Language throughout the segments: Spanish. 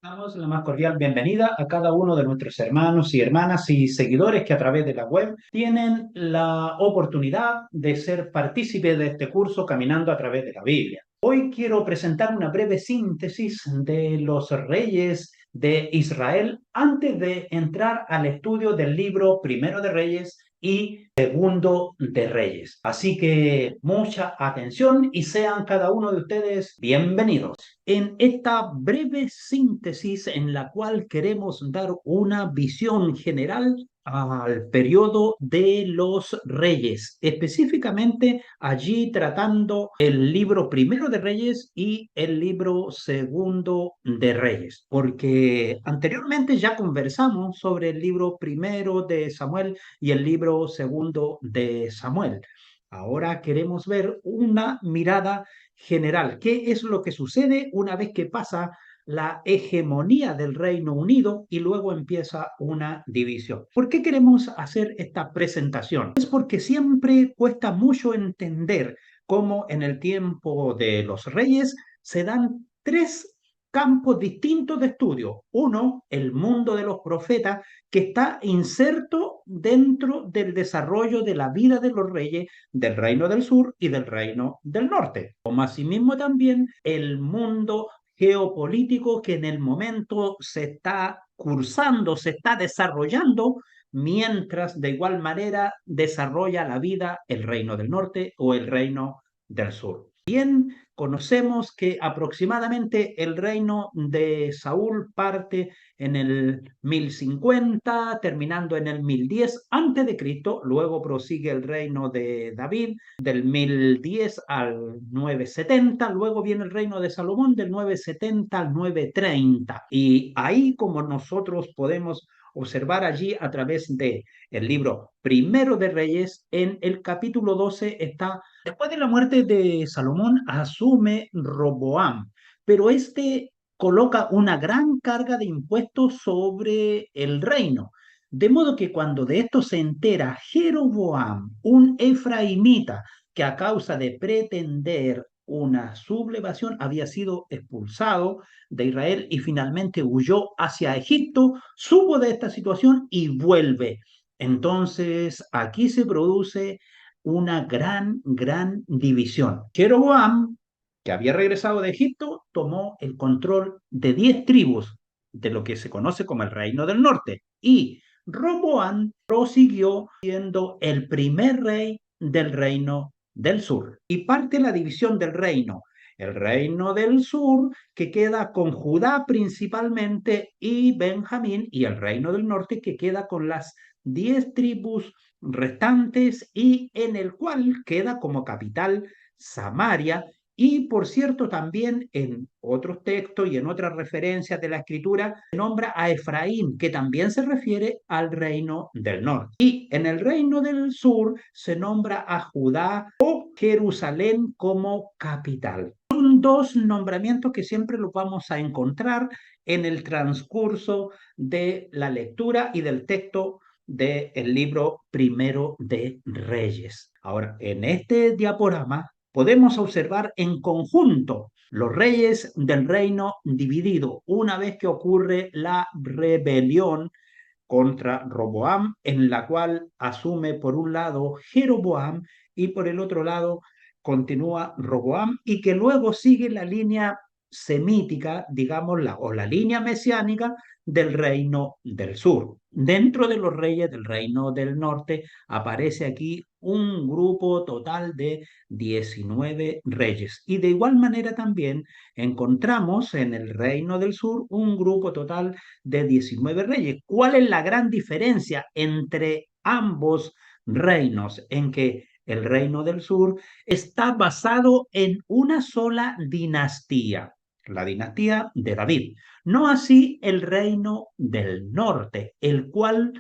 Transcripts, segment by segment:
Damos la más cordial bienvenida a cada uno de nuestros hermanos y hermanas y seguidores que a través de la web tienen la oportunidad de ser partícipes de este curso Caminando a través de la Biblia. Hoy quiero presentar una breve síntesis de los reyes de Israel antes de entrar al estudio del libro Primero de Reyes y Segundo de Reyes. Así que mucha atención y sean cada uno de ustedes bienvenidos. En esta breve síntesis en la cual queremos dar una visión general al periodo de los reyes, específicamente allí tratando el libro Primero de Reyes y el libro Segundo de Reyes, porque anteriormente ya conversamos sobre el libro Primero de Samuel y el libro Segundo de Samuel. Ahora queremos ver una mirada general. ¿Qué es lo que sucede una vez que pasa la hegemonía del Reino Unido y luego empieza una división? ¿Por qué queremos hacer esta presentación? Es porque siempre cuesta mucho entender cómo en el tiempo de los reyes se dan tres campos distintos de estudio. Uno, el mundo de los profetas, que está inserto dentro del desarrollo de la vida de los reyes del reino del sur y del reino del norte, como asimismo también el mundo geopolítico que en el momento se está cursando, se está desarrollando, mientras de igual manera desarrolla la vida el reino del norte o el reino del sur. Bien, conocemos que aproximadamente el reino de Saúl parte en el 1050, terminando en el 1010 antes de Cristo, luego prosigue el reino de David del 1010 al 970, luego viene el reino de Salomón del 970 al 930. Y ahí, como nosotros podemos observar allí a través de el libro Primero de Reyes, en el capítulo 12 está, después de la muerte de Salomón, asume Roboam, pero este coloca una gran carga de impuestos sobre el reino. De modo que cuando de esto se entera Jeroboam, un efraimita, que a causa de pretender una sublevación había sido expulsado de Israel y finalmente huyó hacia Egipto, supo de esta situación y vuelve. Entonces aquí se produce una gran división. Jeroboam, que había regresado de Egipto, tomó el control de 10 tribus de lo que se conoce como el Reino del Norte. Y Roboam prosiguió siendo el primer rey del Reino del Sur. Y parte la división del reino. El reino del sur, que queda con Judá principalmente y Benjamín, y el reino del norte, que queda con las 10 tribus restantes y en el cual queda como capital Samaria. Y por cierto, también en otros textos y en otras referencias de la escritura se nombra a Efraín, que también se refiere al reino del norte. Y en el reino del sur se nombra a Judá o Jerusalén como capital. Son dos nombramientos que siempre los vamos a encontrar en el transcurso de la lectura y del texto del libro Primero de Reyes. Ahora, en este diaporama podemos observar en conjunto los reyes del reino dividido una vez que ocurre la rebelión contra Roboam, en la cual asume por un lado Jeroboam y por el otro lado continúa Roboam y que luego sigue la línea semítica, digamos, o la línea mesiánica del reino del sur. Dentro de los reyes del reino del norte aparece aquí un grupo total de 19 reyes. Y de igual manera también encontramos en el reino del sur un grupo total de 19 reyes. ¿Cuál es la gran diferencia entre ambos reinos? En que el reino del sur está basado en una sola dinastía, la dinastía de David. No así el reino del norte, el cual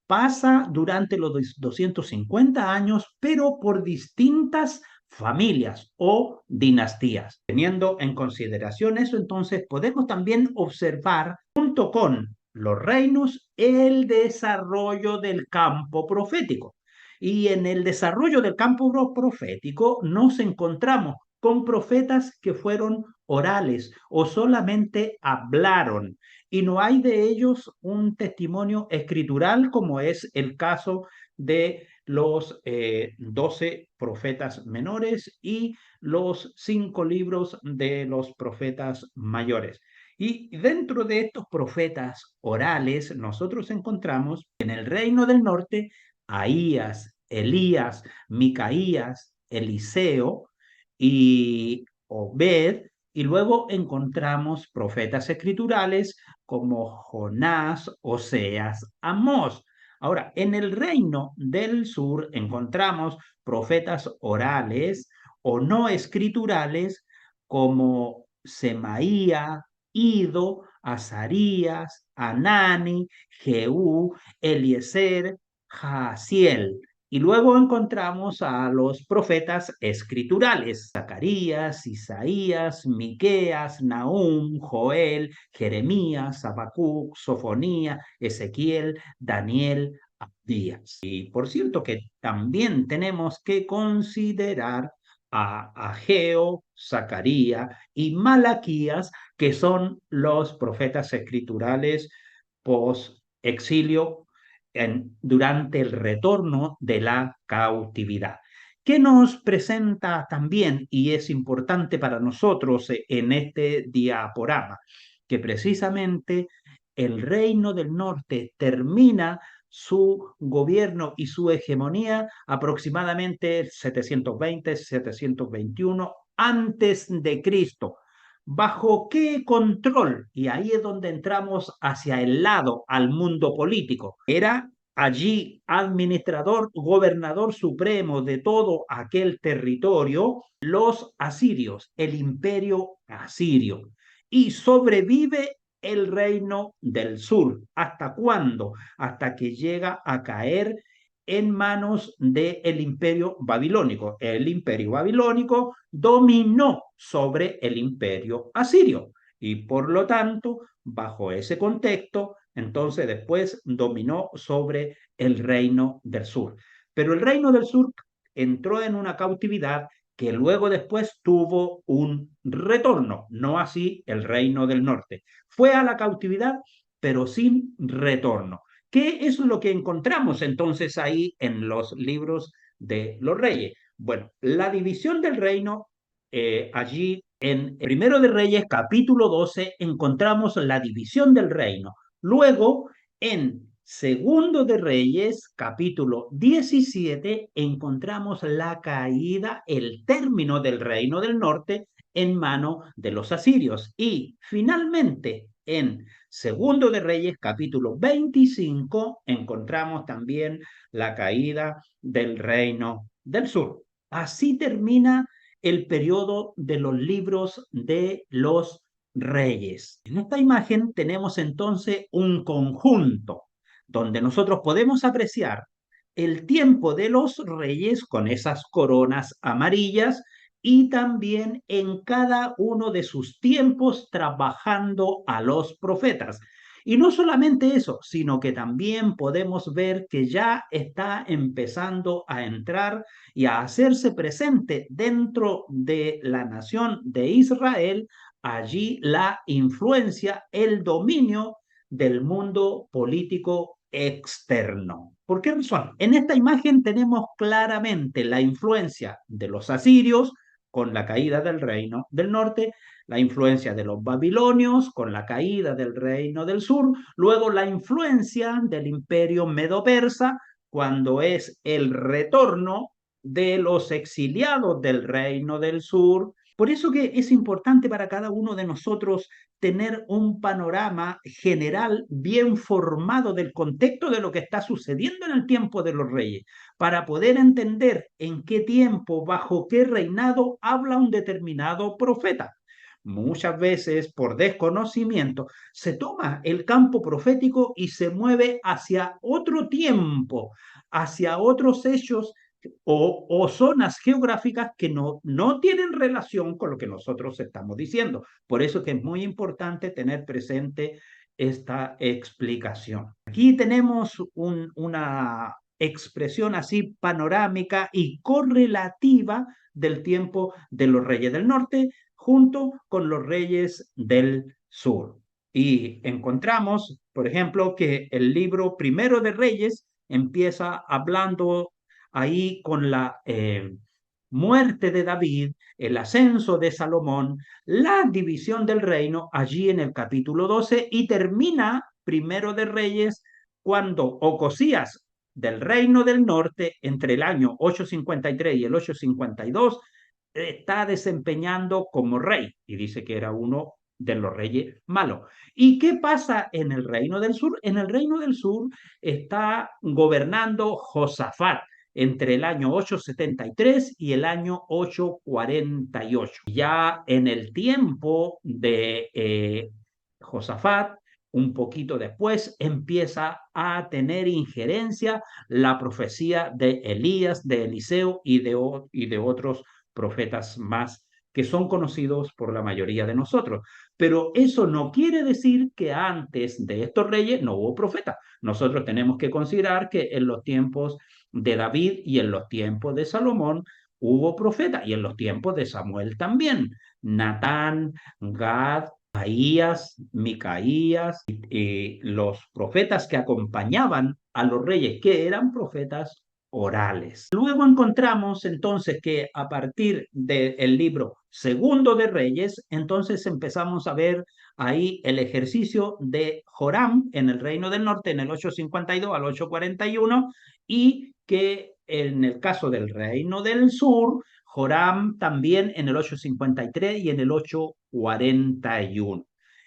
pasa durante los 250 años, pero por distintas familias o dinastías. Teniendo en consideración eso, entonces podemos también observar, junto con los reinos, el desarrollo del campo profético. Y en el desarrollo del campo profético nos encontramos con profetas que fueron orales o solamente hablaron y no hay de ellos un testimonio escritural como es el caso de los 12 profetas menores y los 5 libros de los profetas mayores. Y dentro de estos profetas orales, nosotros encontramos en el reino del norte Ahías, Elías, Micaías, Eliseo y Obed, y luego encontramos profetas escriturales como Jonás, Oseas, Amós. Ahora, en el reino del sur encontramos profetas orales o no escriturales como Semaía, Ido, Azarías, Anani, Jehú, Eliezer, Jaasiel. Y luego encontramos a los profetas escriturales, Zacarías, Isaías, Miqueas, Nahum, Joel, Jeremías, Habacuc, Sofonía, Ezequiel, Daniel, Abdías. Y por cierto que también tenemos que considerar a Ageo, Zacarías y Malaquías, que son los profetas escriturales post exilio durante el retorno de la cautividad. ¿Qué nos presenta también, y es importante para nosotros en este diaporama? Que precisamente el reino del norte termina su gobierno y su hegemonía aproximadamente 720-721 antes de Cristo. ¿Bajo qué control? Y ahí es donde entramos hacia el lado, al mundo político. Era allí administrador, gobernador supremo de todo aquel territorio, los asirios, el imperio asirio. Y sobrevive el reino del sur. ¿Hasta cuándo? Hasta que llega a caer en manos del imperio babilónico. El imperio babilónico dominó sobre el imperio asirio y por lo tanto, bajo ese contexto, entonces después dominó sobre el reino del sur. Pero el reino del sur entró en una cautividad que luego después tuvo un retorno, no así el reino del norte. Fue a la cautividad, pero sin retorno. ¿Qué es lo que encontramos entonces ahí en los libros de los reyes? Bueno, la división del reino, allí en Primero de Reyes, capítulo 12, encontramos la división del reino. Luego, en Segundo de Reyes, capítulo 17, encontramos la caída, el término del reino del norte en mano de los asirios. Y finalmente, en Segundo de Reyes, capítulo 25, encontramos también la caída del reino del sur. Así termina el periodo de los libros de los reyes. En esta imagen tenemos entonces un conjunto donde nosotros podemos apreciar el tiempo de los reyes con esas coronas amarillas y también en cada uno de sus tiempos trabajando a los profetas. Y no solamente eso, sino que también podemos ver que ya está empezando a entrar y a hacerse presente dentro de la nación de Israel, allí la influencia, el dominio del mundo político externo. ¿Por qué razón? En esta imagen tenemos claramente la influencia de los asirios con la caída del reino del norte, la influencia de los babilonios con la caída del reino del sur, luego la influencia del imperio medo-persa cuando es el retorno de los exiliados del reino del sur. Por eso que es importante para cada uno de nosotros tener un panorama general bien formado del contexto de lo que está sucediendo en el tiempo de los reyes, para poder entender en qué tiempo, bajo qué reinado habla un determinado profeta. Muchas veces, por desconocimiento, se toma el campo profético y se mueve hacia otro tiempo, hacia otros hechos o zonas geográficas que no tienen relación con lo que nosotros estamos diciendo. Por eso que es muy importante tener presente esta explicación. Aquí tenemos una expresión así panorámica y correlativa del tiempo de los reyes del norte, junto con los reyes del sur. Y encontramos, por ejemplo, que el libro Primero de Reyes empieza hablando ahí con la muerte de David, el ascenso de Salomón, la división del reino allí en el capítulo 12 y termina Primero de Reyes cuando Ocosías del reino del norte entre el año 853 y el 852 está desempeñando como rey y dice que era uno de los reyes malos. ¿Y qué pasa en el reino del sur? En el reino del sur está gobernando Josafat entre el año 873 y el año 848. Ya en el tiempo de Josafat, un poquito después, empieza a tener injerencia la profecía de Elías, de Eliseo y de otros profetas más que son conocidos por la mayoría de nosotros. Pero eso no quiere decir que antes de estos reyes no hubo profetas. Nosotros tenemos que considerar que en los tiempos de David y en los tiempos de Salomón hubo profetas y en los tiempos de Samuel también. Natán, Gad, Ahías, Micaías, los profetas que acompañaban a los reyes, que eran profetas orales. Luego encontramos entonces que a partir del libro Segundo de Reyes, entonces empezamos a ver ahí el ejercicio de Joram en el Reino del Norte en el 852 al 841 y que en el caso del Reino del Sur, Joram también en el 853 y en el 841.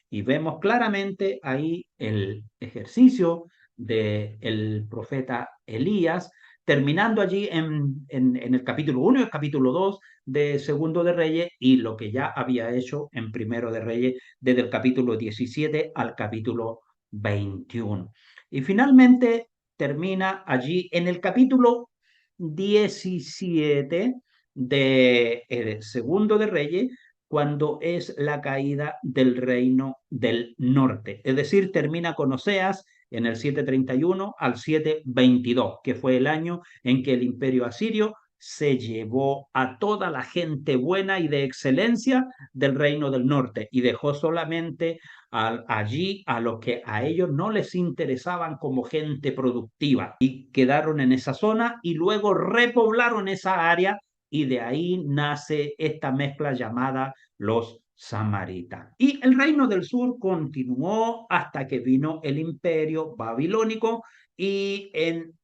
Y vemos claramente ahí el ejercicio del profeta Elías, terminando allí en el capítulo 1 y el capítulo 2 de Segundo de Reyes y lo que ya había hecho en Primero de Reyes desde el capítulo 17 al capítulo 21. Y finalmente termina allí en el capítulo 17 de Segundo de Reyes, cuando es la caída del reino del norte. Es decir, termina con Oseas en el 731 al 722, que fue el año en que el imperio asirio se llevó a toda la gente buena y de excelencia del reino del norte y dejó solamente allí a los que a ellos no les interesaban como gente productiva y quedaron en esa zona y luego repoblaron esa área y de ahí nace esta mezcla llamada los samaritanos. Y el reino del sur continuó hasta que vino el imperio babilónico y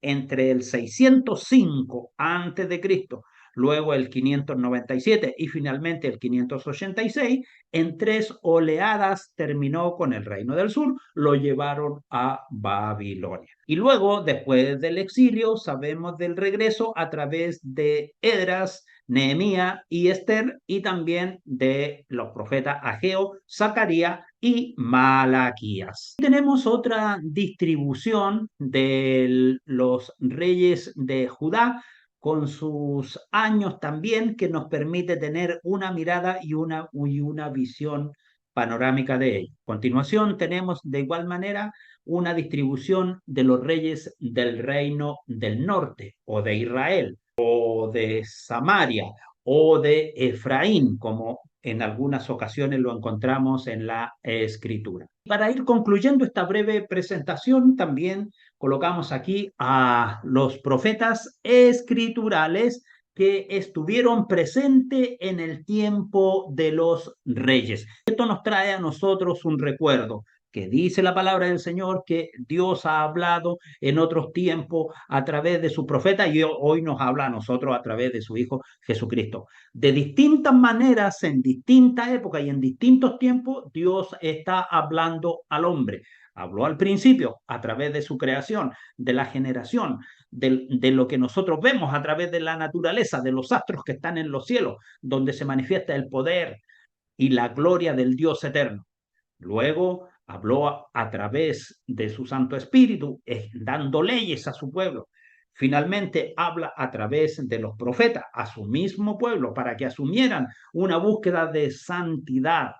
entre el 605 antes de Cristo, luego el 597 y finalmente el 586, en 3 oleadas terminó con el reino del sur, lo llevaron a Babilonia. Y luego, después del exilio, sabemos del regreso a través de Edras, Nehemías y Esther, y también de los profetas Ageo, Zacarías y Malaquías. Tenemos otra distribución de los reyes de Judá con sus años también que nos permite tener una mirada y una visión panorámica de ellos. A continuación tenemos de igual manera una distribución de los reyes del reino del norte o de Israel o de Samaria o de Efraín, como en algunas ocasiones lo encontramos en la escritura. Para ir concluyendo esta breve presentación, también colocamos aquí a los profetas escriturales que estuvieron presentes en el tiempo de los reyes. Esto nos trae a nosotros un recuerdo que dice la palabra del Señor que Dios ha hablado en otros tiempos a través de su profeta y hoy nos habla a nosotros a través de su Hijo Jesucristo. De distintas maneras, en distintas épocas y en distintos tiempos, Dios está hablando al hombre. Habló al principio a través de su creación, de la generación, de lo que nosotros vemos a través de la naturaleza, de los astros que están en los cielos, donde se manifiesta el poder y la gloria del Dios eterno. Luego habló a través de su Santo Espíritu, dando leyes a su pueblo. Finalmente habla a través de los profetas, a su mismo pueblo, para que asumieran una búsqueda de santidad,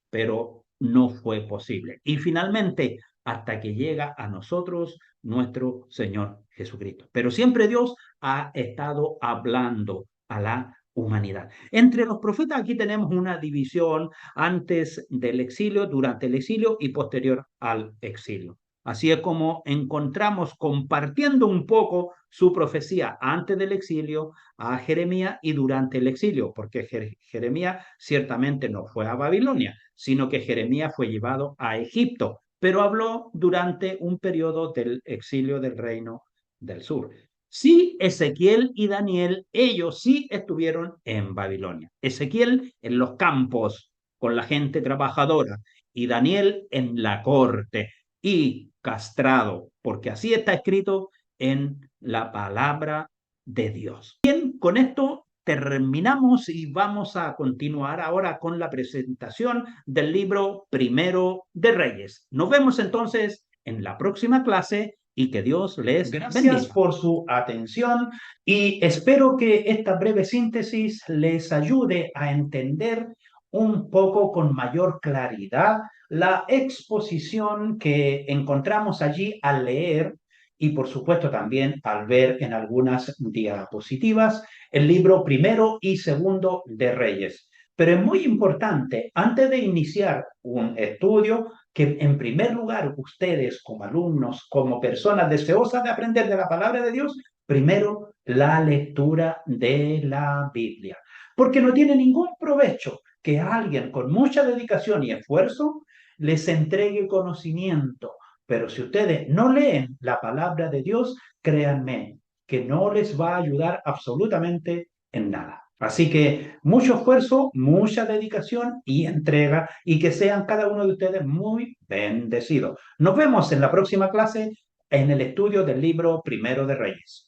pero no fue posible. Y finalmente, hasta que llega a nosotros nuestro Señor Jesucristo. Pero siempre Dios ha estado hablando a la humanidad. Entre los profetas aquí tenemos una división antes del exilio, durante el exilio y posterior al exilio. Así es como encontramos compartiendo un poco su profecía antes del exilio a Jeremías y durante el exilio, porque Jeremías ciertamente no fue a Babilonia, sino que Jeremías fue llevado a Egipto, pero habló durante un periodo del exilio del reino del sur. Sí, Ezequiel y Daniel, ellos sí estuvieron en Babilonia. Ezequiel en los campos con la gente trabajadora y Daniel en la corte y castrado, porque así está escrito en la palabra de Dios. Bien, con esto terminamos y vamos a continuar ahora con la presentación del libro Primero de Reyes. Nos vemos entonces en la próxima clase y que Dios les Gracias bendiga. Por su atención y espero que esta breve síntesis les ayude a entender un poco con mayor claridad la exposición que encontramos allí al leer y por supuesto también al ver en algunas diapositivas el libro primero y segundo de Reyes. Pero es muy importante, antes de iniciar un estudio, que en primer lugar ustedes como alumnos, como personas deseosas de aprender de la palabra de Dios, primero la lectura de la Biblia. Porque no tiene ningún provecho que alguien con mucha dedicación y esfuerzo les entregue conocimiento. Pero si ustedes no leen la palabra de Dios, créanme que no les va a ayudar absolutamente en nada. Así que mucho esfuerzo, mucha dedicación y entrega y que sean cada uno de ustedes muy bendecidos. Nos vemos en la próxima clase en el estudio del libro Primero de Reyes.